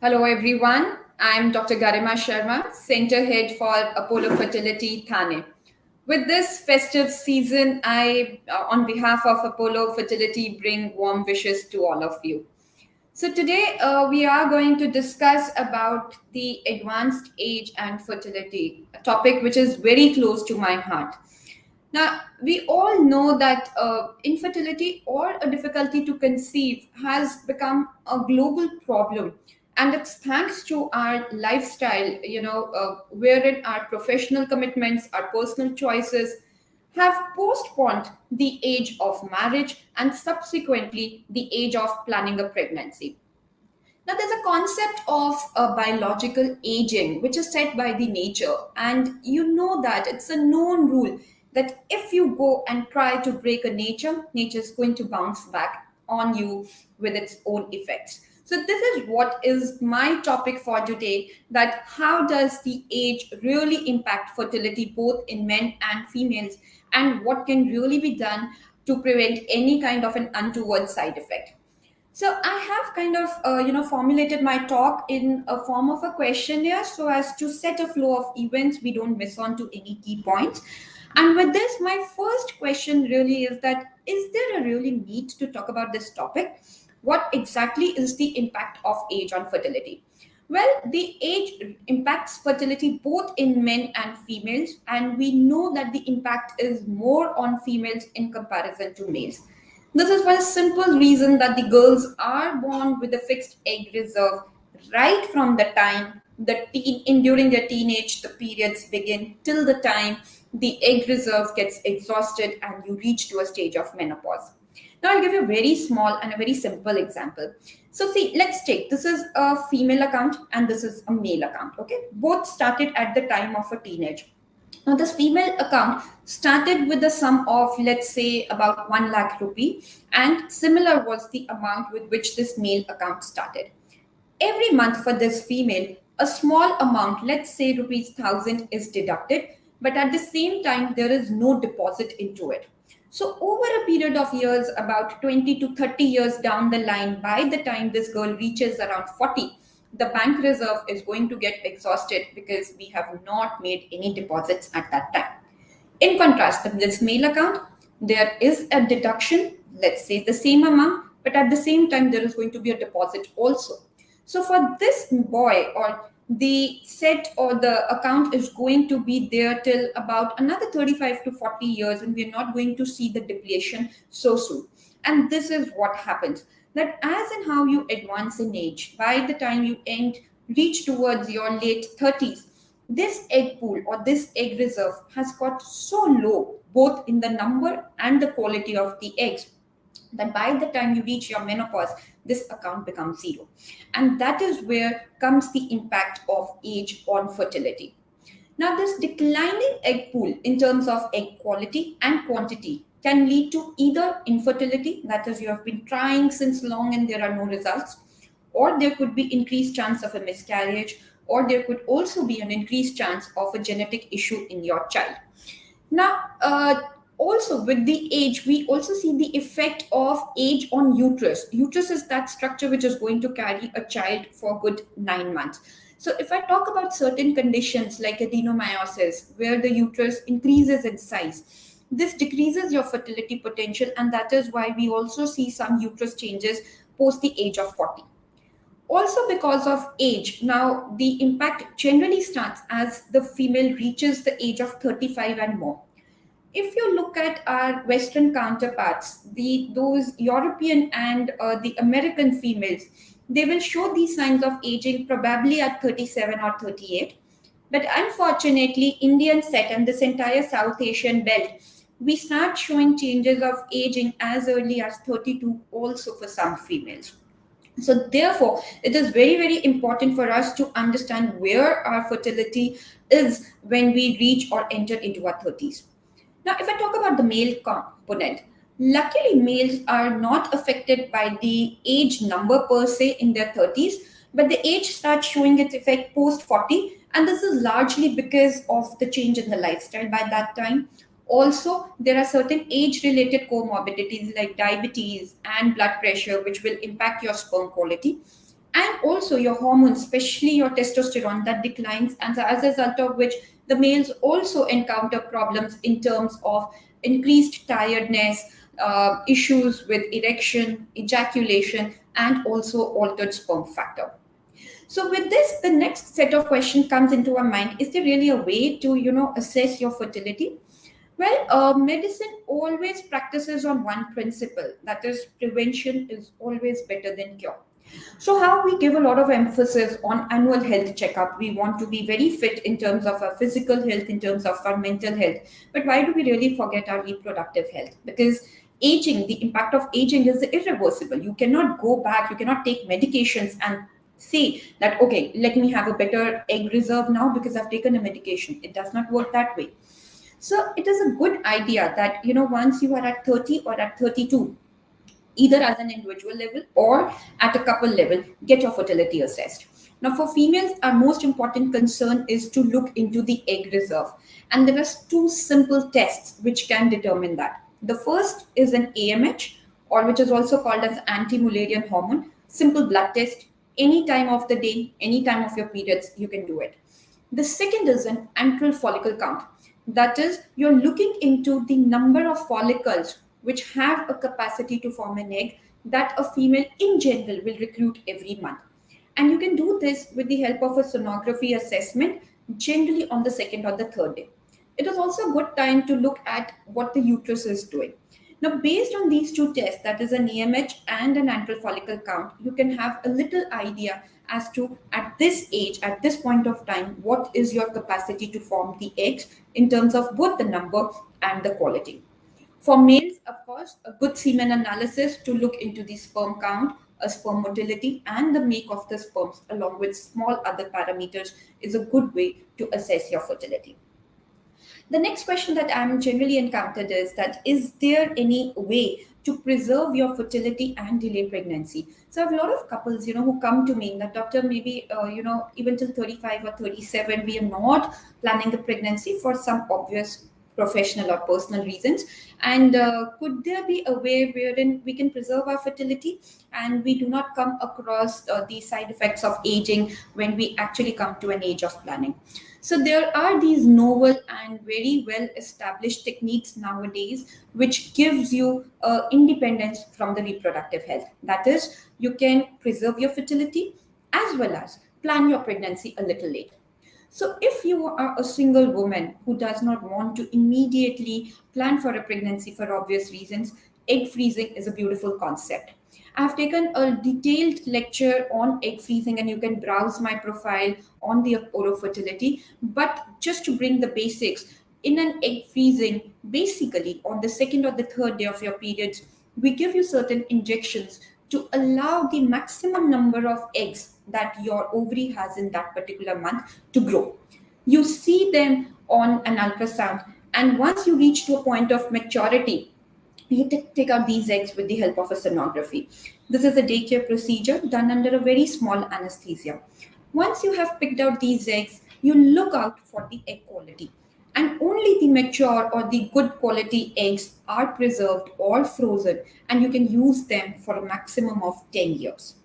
Hello, everyone. I'm Dr. Garima Sharma, Center Head for Apollo Fertility, Thane. With this festive season, on behalf of Apollo Fertility, bring warm wishes to all of you. So today we are going to discuss about the advanced age and fertility, a topic which is very close to my heart. Now, we all know that infertility or a difficulty to conceive has become a global problem. And it's thanks to our lifestyle, wherein our professional commitments, our personal choices have postponed the age of marriage and subsequently the age of planning a pregnancy. Now, there's a concept of biological aging, which is set by the nature. And you know that it's a known rule that if you go and try to break a nature is going to bounce back on you with its own effects. So this is what is my topic for today, that how does the age really impact fertility both in men and females, and what can really be done to prevent any kind of an untoward side effect. So I have kind of formulated my talk in a form of a questionnaire so as to set a flow of events we don't miss on to any key points. And with this, my first question really is that is there a really need to talk about this topic? What exactly is the impact of age on fertility? Well, the age impacts fertility both in men and females, and we know that the impact is more on females in comparison to males. This is for a simple reason that the girls are born with a fixed egg reserve right from the time during their teenage the periods begin till the time the egg reserve gets exhausted and you reach to a stage of menopause. Now I'll give you a very small and a very simple example. So see, let's take this is a female account and this is a male account. Okay, both started at the time of a teenage. Now, this female account started with a sum of, let's say, about 1 lakh rupee, and similar was the amount with which this male account started. Every month for this female, a small amount, let's say rupees 1000, is deducted, but at the same time, there is no deposit into it. So, over a period of years, about 20 to 30 years down the line, by the time this girl reaches around 40, the bank reserve is going to get exhausted because we have not made any deposits at that time. In contrast, in this male account, there is a deduction, let's say the same amount, but at the same time, there is going to be a deposit also. So for this boy, or the set or the account is going to be there till about another 35 to 40 years, and we're not going to see the depletion so soon. And this is what happens, that as and how you advance in age, by the time you reach towards your late 30s, this egg pool or this egg reserve has got so low, both in the number and the quality of the eggs, that by the time you reach your menopause, this account becomes zero. And that is where comes the impact of age on fertility. Now, this declining egg pool in terms of egg quality and quantity can lead to either infertility, that is, you have been trying since long and there are no results, or there could be increased chance of a miscarriage, or there could also be an increased chance of a genetic issue in your child. Now, also with the age, we also see the effect of age on uterus. Uterus is that structure which is going to carry a child for good 9 months. So, if I talk about certain conditions like adenomyosis, where the uterus increases in size, this decreases your fertility potential, and that is why we also see some uterus changes post the age of 40. Also, because of age, now the impact generally starts as the female reaches the age of 35 and more. If you look at our Western counterparts, those European and the American females, they will show these signs of aging probably at 37 or 38. But unfortunately, Indian set and this entire South Asian belt, we start showing changes of aging as early as 32 also for some females. So, therefore, it is very, very important for us to understand where our fertility is when we reach or enter into our 30s. Now, if I talk about the male component, luckily males are not affected by the age number per se in their 30s, but the age starts showing its effect post 40, and this is largely because of the change in the lifestyle by that time. Also, there are certain age related comorbidities like diabetes and blood pressure, which will impact your sperm quality. And also your hormones, especially your testosterone, that declines, and as a result of which the males also encounter problems in terms of increased tiredness, issues with erection, ejaculation, and also altered sperm factor. So with this, the next set of questions comes into our mind: is there really a way to assess your fertility? Well, medicine always practices on one principle, that is, prevention is always better than cure. So, how we give a lot of emphasis on annual health checkup. We want to be very fit in terms of our physical health, in terms of our mental health. But why do we really forget our reproductive health? Because aging, the impact of aging is irreversible. You cannot go back, you cannot take medications and say that, okay, let me have a better egg reserve now because I've taken a medication. It does not work that way. So it is a good idea that once you are at 30 or at 32, either as an individual level or at a couple level, get your fertility assessed. Now, for females, our most important concern is to look into the egg reserve. And there are two simple tests which can determine that. The first is an AMH, or which is also called as anti-Mullerian hormone, simple blood test. Any time of the day, any time of your periods, you can do it. The second is an antral follicle count. That is, you're looking into the number of follicles which have a capacity to form an egg that a female in general will recruit every month. And you can do this with the help of a sonography assessment, generally on the second or the third day. It is also a good time to look at what the uterus is doing. Now, based on these two tests, that is an AMH and an antral follicle count, you can have a little idea as to at this age, at this point of time, what is your capacity to form the eggs in terms of both the number and the quality. For males, of course, a good semen analysis to look into the sperm count, a sperm motility, and the make of the sperms, along with small other parameters, is a good way to assess your fertility. The next question that I'm generally encountered is that is there any way to preserve your fertility and delay pregnancy? So I have a lot of couples, who come to me that doctor, maybe, even till 35 or 37, we are not planning the pregnancy for some obvious professional or personal reasons. And could there be a way wherein we can preserve our fertility and we do not come across the side effects of aging when we actually come to an age of planning? So there are these novel and very well established techniques nowadays which gives you independence from the reproductive health. That is, you can preserve your fertility as well as plan your pregnancy a little late. So, if you are a single woman who does not want to immediately plan for a pregnancy for obvious reasons, egg freezing is a beautiful concept. I've taken a detailed lecture on egg freezing, and you can browse my profile on the Apollo Fertility. But just to bring the basics, in an egg freezing, basically on the second or the third day of your periods, we give you certain injections to allow the maximum number of eggs that your ovary has in that particular month to grow. You see them on an ultrasound, and once you reach to a point of maturity, you take out these eggs with the help of a sonography. This is a daycare procedure done under a very small anesthesia. Once you have picked out these eggs, you look out for the egg quality. And only the mature or the good quality eggs are preserved or frozen, and you can use them for a maximum of 10 years.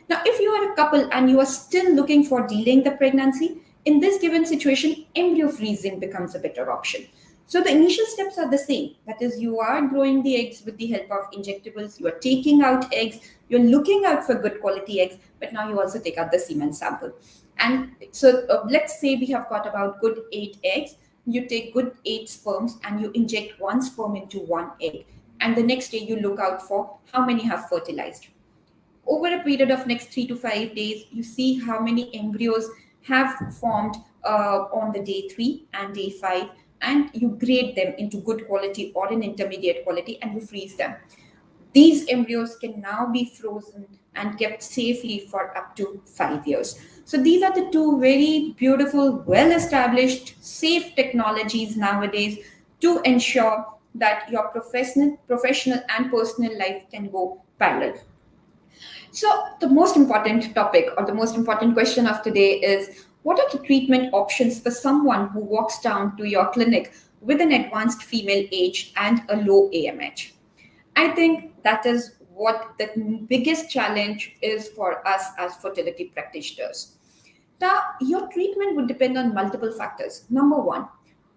Now, if you are a couple and you are still looking for delaying the pregnancy, in this given situation, embryo freezing becomes a better option. So the initial steps are the same. That is, you are growing the eggs with the help of injectables, you are taking out eggs, you're looking out for good quality eggs, but now you also take out the semen sample. And so let's say we have got about good 8 eggs. You take good 8 sperms and you inject 1 sperm into 1 egg. And the next day you look out for how many have fertilized. Over a period of next 3 to 5 days, you see how many embryos have formed on the day 3 and day 5, and you grade them into good quality or an intermediate quality, and you freeze them. These embryos can now be frozen and kept safely for up to 5 years. So these are the two very beautiful, well-established, safe technologies nowadays to ensure that your professional and personal life can go parallel. So, the most important topic or the most important question of today is what are the treatment options for someone who walks down to your clinic with an advanced female age and a low AMH? I think that is what the biggest challenge is for us as fertility practitioners. Now, your treatment would depend on multiple factors. Number one,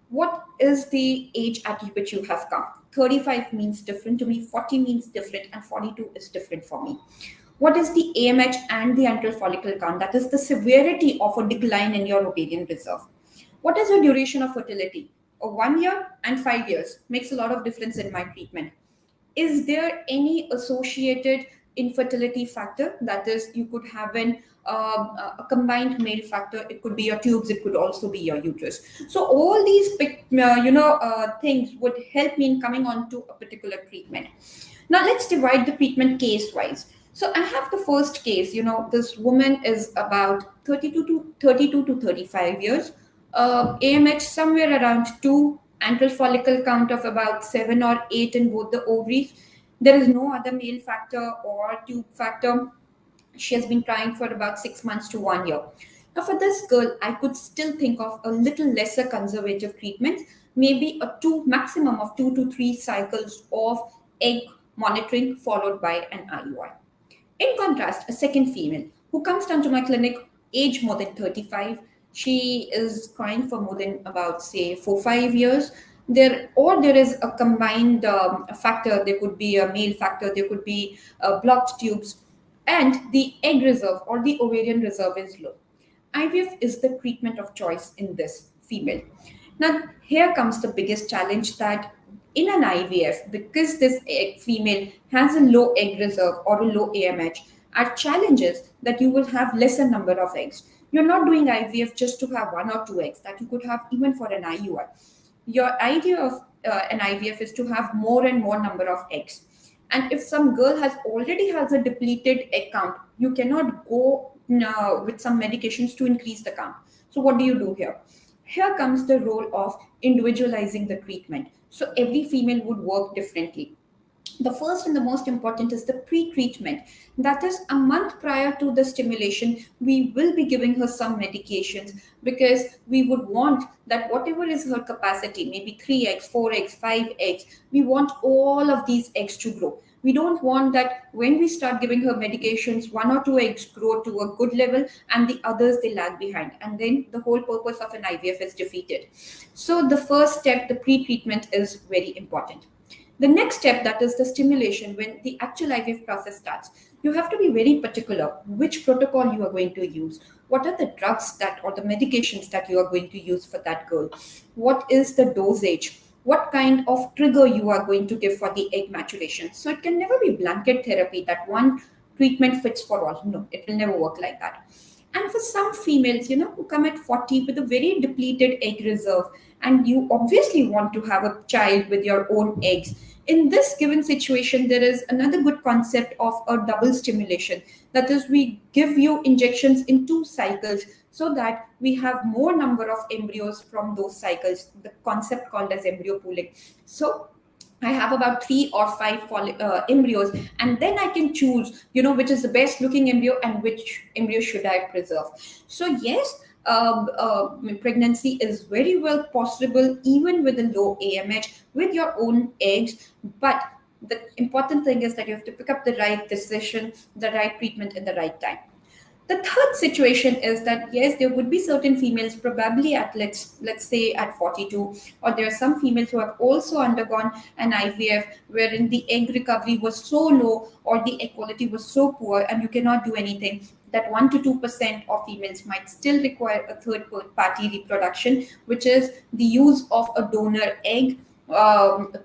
what is the age at which you have come? 35 means different to me, 40 means different, and 42 is different for me. What is the AMH and the antral follicle count? That is the severity of a decline in your ovarian reserve. What is your duration of fertility? 1 year and 5 years makes a lot of difference in my treatment. Is there any associated infertility factor? That is, you could have a combined male factor. It could be your tubes, it could also be your uterus. So all these things would help me in coming on to a particular treatment. Now let's divide the treatment case wise. So I have the first case. This woman is about 32 to 35 years, AMH somewhere around 2, antral follicle count of about 7 or 8 in both the ovaries. There is no other male factor or tube factor. She has been trying for about 6 months to 1 year. Now, for this girl, I could still think of a little lesser conservative treatment, maybe maximum of 2 to 3 cycles of egg monitoring followed by an IUI. In contrast, a second female who comes down to my clinic, age more than 35, she is crying for more than about, say, 4 5 years. There is a combined factor. There could be a male factor, there could be blocked tubes, and the egg reserve or the ovarian reserve is low. IVF is the treatment of choice in this female. Now, here comes the biggest challenge, that in an IVF, because this female has a low egg reserve or a low AMH, our challenge is that you will have lesser number of eggs. You're not doing IVF just to have 1 or 2 eggs, that you could have even for an IUI. Your idea of an IVF is to have more and more number of eggs. And if some girl already has a depleted egg count, you cannot go with some medications to increase the count. So what do you do here? Here comes the role of individualizing the treatment. So every female would work differently. The first and the most important is the pre-treatment. That is, a month prior to the stimulation, we will be giving her some medications, because we would want that whatever is her capacity, maybe 3 eggs, 4 eggs, 5 eggs, we want all of these eggs to grow. We don't want that when we start giving her medications, 1 or 2 eggs grow to a good level and the others, they lag behind. And then the whole purpose of an IVF is defeated. So the first step, the pre-treatment, is very important. The next step, that is the stimulation, when the actual IVF process starts, you have to be very particular which protocol you are going to use. What are the drugs or the medications that you are going to use for that girl? What is the dosage? What kind of trigger you are going to give for the egg maturation? So it can never be blanket therapy that one treatment fits for all. No, it will never work like that. And for some females, who come at 40 with a very depleted egg reserve, and you obviously want to have a child with your own eggs, in this given situation, there is another good concept of a double stimulation. That is, we give you injections in 2 cycles so that we have more number of embryos from those cycles, the concept called as embryo pooling. So I have about 3 or 5 embryos, and then I can choose, which is the best looking embryo and which embryo should I preserve. So yes, pregnancy is very well possible even with a low AMH with your own eggs, but the important thing is that you have to pick up the right decision, the right treatment in the right time. The third situation is that yes, there would be certain females probably at let's say at 42, or there are some females who have also undergone an IVF wherein the egg recovery was so low or the egg quality was so poor and you cannot do anything, that 1 to 2% of females might still require a third party reproduction, which is the use of a donor egg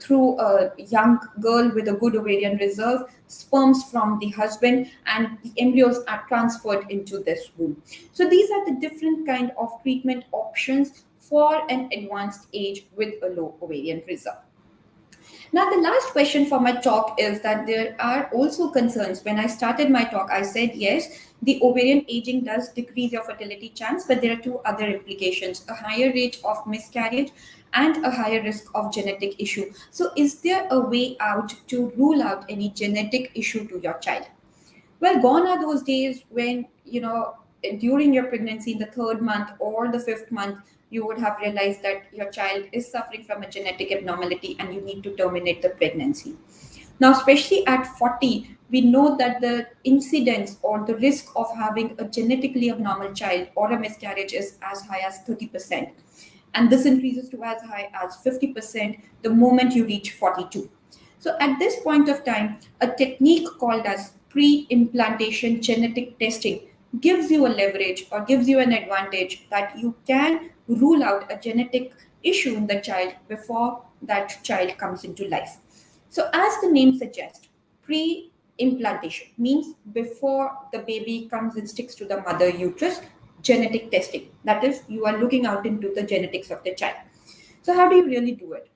through a young girl with a good ovarian reserve, sperms from the husband, and the embryos are transferred into this womb. So these are the different kind of treatment options for an advanced age with a low ovarian reserve. Now, the last question for my talk is that there are also concerns. When I started my talk, I said, yes, the ovarian aging does decrease your fertility chance, but there are 2 other implications: a higher rate of miscarriage and a higher risk of genetic issue. So is there a way out to rule out any genetic issue to your child? Well, gone are those days when, during your pregnancy in the 3rd month or the 5th month, you would have realized that your child is suffering from a genetic abnormality and you need to terminate the pregnancy. Now, especially at 40, we know that the incidence or the risk of having a genetically abnormal child or a miscarriage is as high as 30%. And this increases to as high as 50% the moment you reach 42. So, at this point of time, a technique called as pre-implantation genetic testing gives you a leverage or gives you an advantage that you can rule out a genetic issue in the child before that child comes into life. So, as the name suggests, pre implantation means before the baby comes and sticks to the mother uterus, genetic testing. That is, you are looking out into the genetics of the child. So, how do you really do it?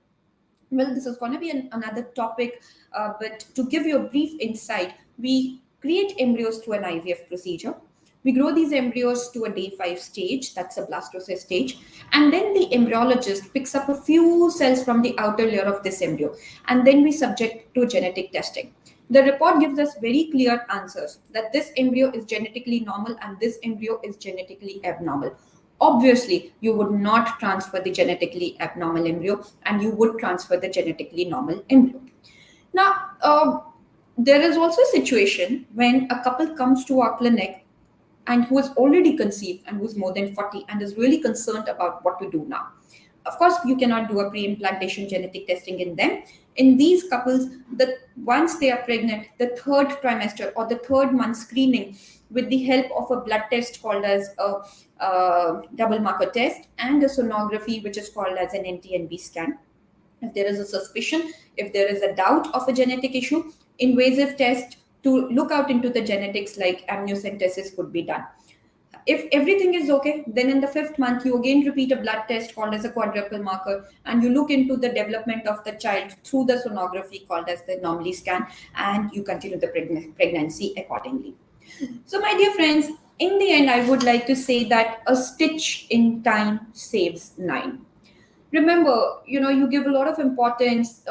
Well, this is going to be another topic, but to give you a brief insight, we create embryos through an IVF procedure. We grow these embryos to a day 5 stage, that's a blastocyst stage, and then the embryologist picks up a few cells from the outer layer of this embryo, and then we subject to genetic testing. The report gives us very clear answers that this embryo is genetically normal and this embryo is genetically abnormal. Obviously, you would not transfer the genetically abnormal embryo and you would transfer the genetically normal embryo. Now, there is also a situation when a couple comes to our clinic and who is already conceived and who's more than 40 and is really concerned about what to do now. Of course, you cannot do a pre-implantation genetic testing in them. In these couples, once they are pregnant, the third trimester or the third month screening with the help of a blood test called as a double marker test and a sonography which is called as an NT&B scan. If there is a suspicion, if there is a doubt of a genetic issue, invasive test to look out into the genetics like amniocentesis could be done. If everything is okay, then in the 5th month, you again repeat a blood test called as a quadruple marker and you look into the development of the child through the sonography called as the anomaly scan and you continue the pregnancy accordingly. So, my dear friends, in the end, I would like to say that a stitch in time saves 9. Remember, you give a lot of importance,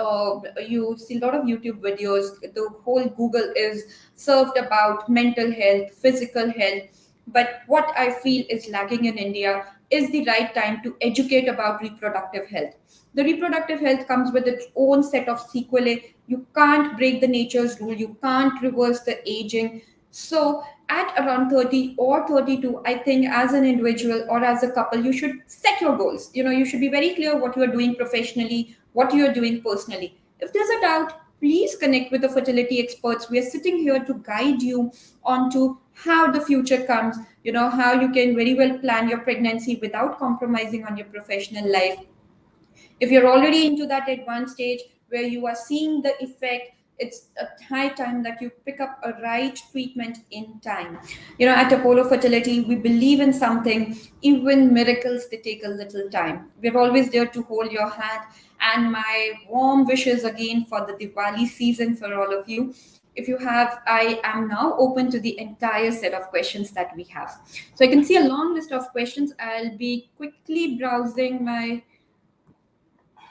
you see a lot of YouTube videos, the whole Google is served about mental health, physical health, but what I feel is lacking in India is the right time to educate about reproductive health. The reproductive health comes with its own set of sequelae. You can't break the nature's rule, you can't reverse the aging. So at around 30 or 32, I think as an individual or as a couple, you should set your goals. You should be very clear what you are doing professionally, what you are doing personally. If there's a doubt, please connect with the fertility experts. We are sitting here to guide you onto how the future comes, how you can very well plan your pregnancy without compromising on your professional life. If you're already into that advanced stage where you are seeing the effect, it's a high time that you pick up a right treatment in time. At Apollo Fertility, we believe in something, even miracles, they take a little time. We're always there to hold your hand. And my warm wishes again for the Diwali season for all of you. If you have, I am now open to the entire set of questions that we have. So I can see a long list of questions. I'll be quickly browsing my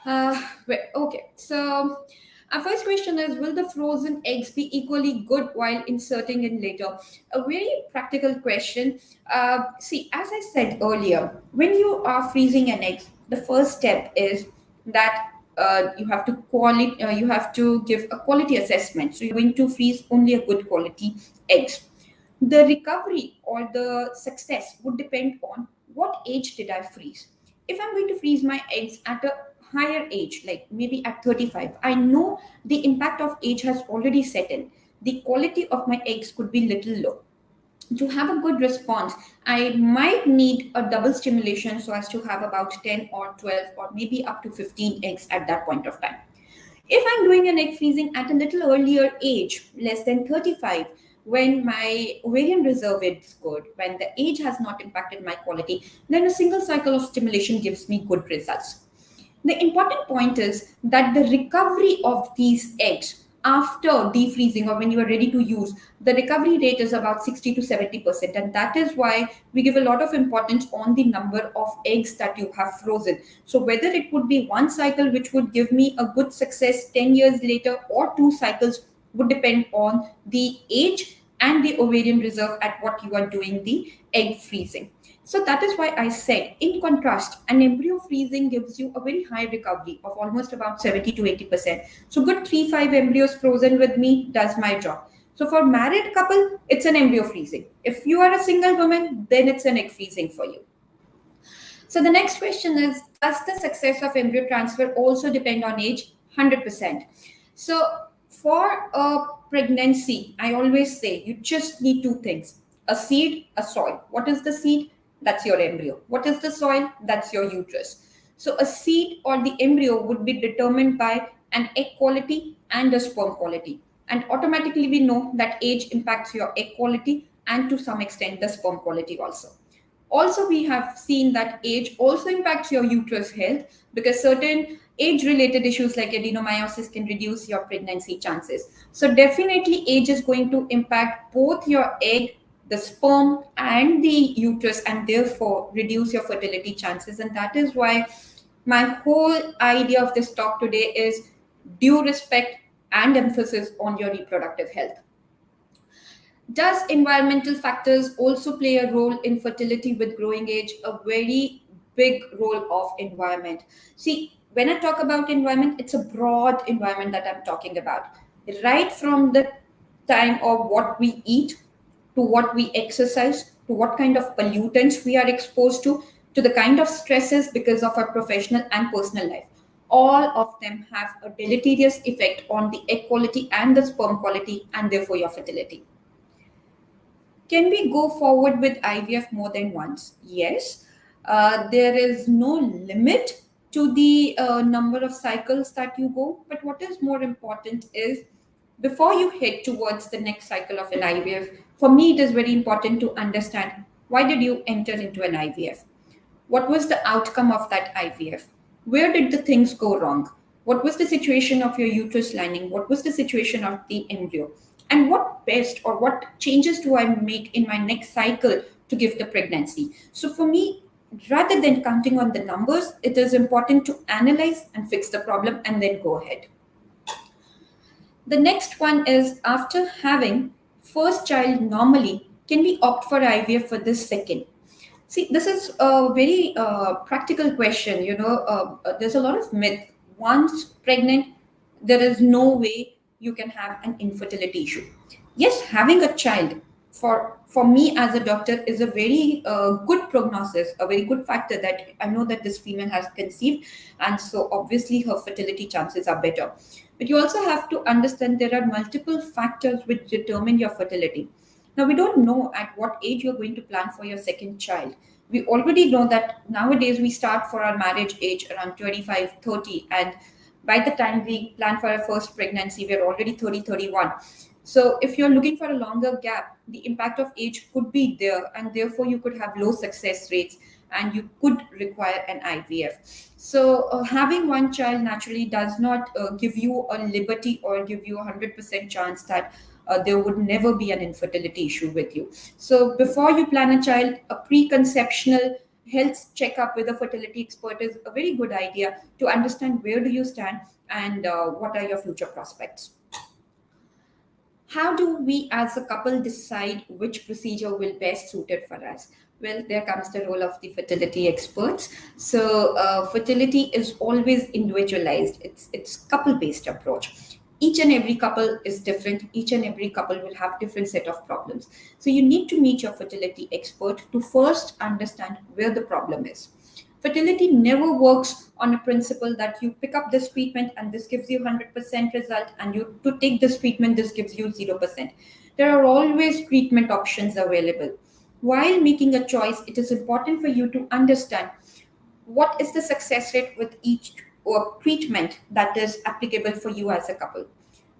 okay, so our first question is: will the frozen eggs be equally good while inserting in later? A very practical question. See, as I said earlier, when you are freezing an egg, the first step is that you have to give a quality assessment. So you're going to freeze only a good quality eggs. The recovery or the success would depend on what age did I freeze. If I'm going to freeze my eggs at a higher age, like maybe at 35, I know the impact of age has already set in. The quality of my eggs could be little low. To have a good response, I might need a double stimulation so as to have about 10 or 12 or maybe up to 15 eggs at that point of time. If I'm doing an egg freezing at a little earlier age, less than 35, when my ovarian reserve is good, when the age has not impacted my quality, then a single cycle of stimulation gives me good results. The important point is that the recovery of these eggs after defreezing or when you are ready to use, the recovery rate is about 60 to 70%. And that is why we give a lot of importance on the number of eggs that you have frozen. So whether it would be one cycle, which would give me a good success 10 years later, or 2 cycles, would depend on the age and the ovarian reserve at what you are doing the egg freezing. So that is why I said, in contrast, an embryo freezing gives you a very high recovery of almost about 70 to 80%. So good 3-5 embryos frozen with me does my job. So for married couple, it's an embryo freezing. If you are a single woman, then it's an egg freezing for you. So the next question is, does the success of embryo transfer also depend on age? 100%. So for a pregnancy, I always say you just need two things: a seed, a soil. What is the seed? That's your embryo. What is the soil? That's your uterus. So a seed or the embryo would be determined by an egg quality and a sperm quality. And automatically we know that age impacts your egg quality and to some extent the sperm quality also. Also, we have seen that age also impacts your uterus health, because certain age related issues like adenomyosis can reduce your pregnancy chances. So definitely age is going to impact both your egg, the sperm and the uterus, and therefore reduce your fertility chances. And that is why my whole idea of this talk today is due respect and emphasis on your reproductive health. Does environmental factors also play a role in fertility with growing age? A very big role of environment. See, when I talk about environment, it's a broad environment that I'm talking about. Right from the time of what we eat, to what we exercise, to what kind of pollutants we are exposed to the kind of stresses because of our professional and personal life. All of them have a deleterious effect on the egg quality and the sperm quality, and therefore your fertility. Can we go forward with IVF more than once? Yes. There is no limit to the number of cycles that you go. But what is more important is, before you head towards the next cycle of an IVF, for me, it is very important to understand, why did you enter into an IVF? What was the outcome of that IVF? Where did the things go wrong? What was the situation of your uterus lining? What was the situation of the embryo? And what best or what changes do I make in my next cycle to give the pregnancy? So for me, rather than counting on the numbers, it is important to analyze and fix the problem and then go ahead. The next one is, after having first child normally, can we opt for IVF for this second? See, this is a very practical question. There's a lot of myth. Once pregnant, there is no way you can have an infertility issue. Yes, having a child for me as a doctor is a very good prognosis, a very good factor that I know that this female has conceived, and so obviously her fertility chances are better. But you also have to understand there are multiple factors which determine your fertility. Now, we don't know at what age you're going to plan for your second child. We already know that nowadays we start for our marriage age around 25, 30, and by the time we plan for our first pregnancy, we're already 30, 31. So if you're looking for a longer gap, the impact of age could be there, and therefore you could have low success rates and you could require an IVF. So having one child naturally does not give you a liberty or give you a 100% chance that there would never be an infertility issue with you. So before you plan a child, a preconceptional health checkup with a fertility expert is a very good idea to understand where do you stand and what are your future prospects. How do we as a couple decide which procedure will best suited for us? Well, there comes the role of the fertility experts. So fertility is always individualized. It's couple based approach. Each and every couple is different. Each and every couple will have different set of problems. So you need to meet your fertility expert to first understand where the problem is. Fertility never works on a principle that you pick up this treatment and this gives you 100% result, and you to take this treatment, this gives you 0%. There are always treatment options available. While making a choice, it is important for you to understand what is the success rate with each treatment that is applicable for you as a couple.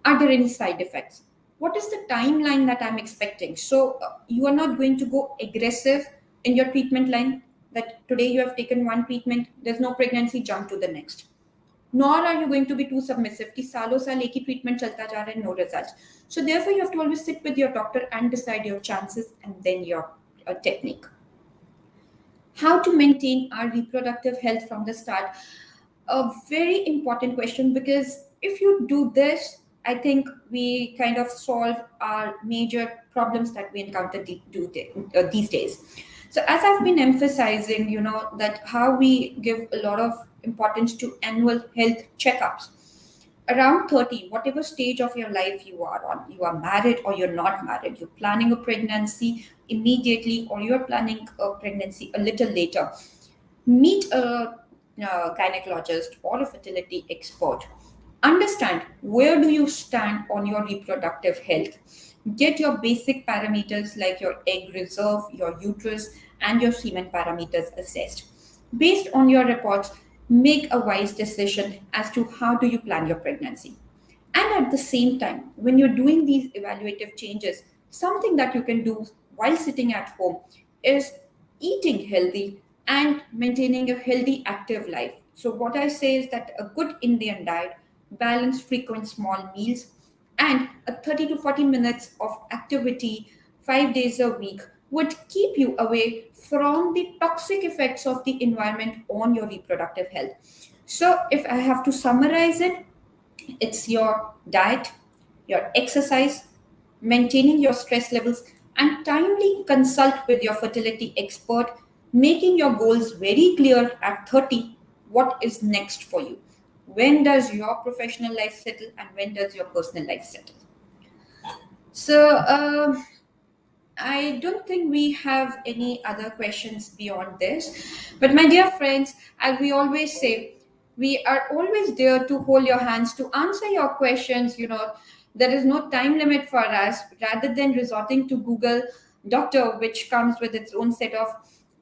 Are there any side effects? What is the timeline that I'm expecting? So you are not going to go aggressive in your treatment line, that today you have taken one treatment, there's no pregnancy, jump to the next. Nor are you going to be too submissive कि सालों साल एक ही treatment चलता जा रहा है, no results. So therefore you have to always sit with your doctor and decide your chances and then your technique. How to maintain our reproductive health from the start? A very important question, because if you do this, I think we kind of solve our major problems that we encounter these days. So as I've been emphasizing, that how we give a lot of importance to annual health checkups. Around 30, whatever stage of your life you are on, you are married or you're not married, you're planning a pregnancy immediately or you're planning a pregnancy a little later, meet a gynecologist or a fertility expert. Understand where do you stand on your reproductive health. Get your basic parameters like your egg reserve, your uterus, and your semen parameters assessed. Based on your reports, make a wise decision as to how do you plan your pregnancy. And at the same time, when you're doing these evaluative changes, something that you can do while sitting at home is eating healthy and maintaining a healthy, active life. So, what I say is that a good Indian diet, balanced, frequent small meals, and a 30 to 40 minutes of activity 5 days a week would keep you away from the toxic effects of the environment on your reproductive health. So, if I have to summarize it, it's your diet, your exercise, maintaining your stress levels, and timely consult with your fertility expert, making your goals very clear at 30 what is next for you. When does your professional life settle and when does your personal life settle? So, I don't think we have any other questions beyond this. But, my dear friends, as we always say, we are always there to hold your hands, to answer your questions. There is no time limit for us. Rather than resorting to Google Doctor, which comes with its own set of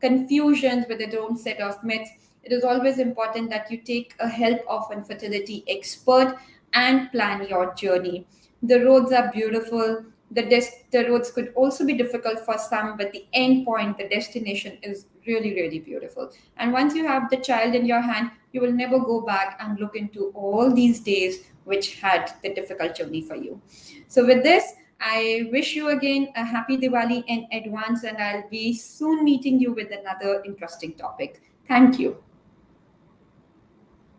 confusions, with its own set of myths, it is always important that you take a help of a fertility expert and plan your journey. The roads are beautiful. The roads could also be difficult for some, but the end point, the destination is really, really beautiful. And once you have the child in your hand, you will never go back and look into all these days which had the difficult journey for you. So, with this, I wish you again a happy Diwali in advance, and I'll be soon meeting you with another interesting topic. Thank you.